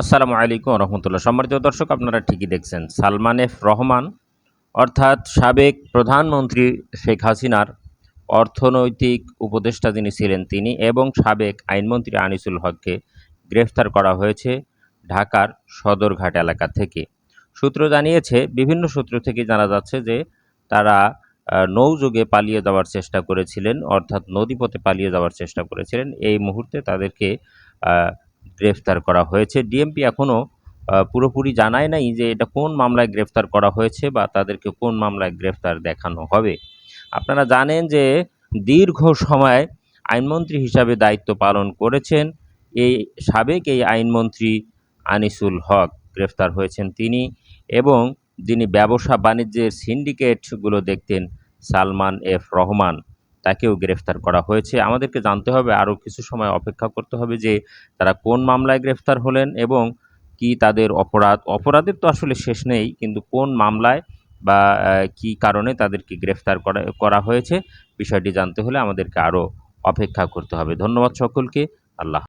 আসসালামু আলাইকুম রহমতুল্লাহ। সম্মানিত দর্শক, আপনারা ঠিকই দেখছেন। সালমান এফ রহমান অর্থাৎ সাবেক প্রধানমন্ত্রী শেখ হাসিনার অর্থনৈতিক উপদেষ্টা যিনি ছিলেন তিনি এবং সাবেক আইনমন্ত্রী আনিসুল হককে গ্রেফতার করা হয়েছে ঢাকার সদরঘাট এলাকা থেকে। সূত্র জানিয়েছে, বিভিন্ন সূত্র থেকে জানা যাচ্ছে যে তারা নৌযোগে পালিয়ে যাওয়ার চেষ্টা করেছিলেন, অর্থাৎ নদীপথে পালিয়ে যাওয়ার চেষ্টা করেছিলেন। এই মুহূর্তে তাদেরকে আহ, গ্রেফতার করা হয়েছে। ডিএমপি এখনও পুরোপুরি জানায় নাই যে এটা কোন মামলায় গ্রেফতার করা হয়েছে বা তাদেরকে কোন মামলায় গ্রেফতার দেখানো হবে। আপনারা জানেন যে দীর্ঘ সময় আইনমন্ত্রী হিসাবে দায়িত্ব পালন করেছেন এই আইনমন্ত্রী আনিসুল হক। গ্রেফতার হয়েছেন তিনি এবং যিনি ব্যবসা বাণিজ্যের সিন্ডিকেটগুলো দেখতেন সালমান এফ রহমান, তাকেও গ্রেফতার করা হয়েছে। আমাদেরকে জানতে হবে, আরও কিছু সময় অপেক্ষা করতে হবে যে তারা কোন মামলায় গ্রেফতার হলেন এবং কি তাদের অপরাধের তো আসলে শেষ নেই, কিন্তু কোন মামলায় বা কি কারণে তাদেরকে গ্রেফতার করা হয়েছে বিষয়টি জানতে হলে আমাদেরকে আরও অপেক্ষা করতে হবে। ধন্যবাদ সকলকে। আল্লাহ।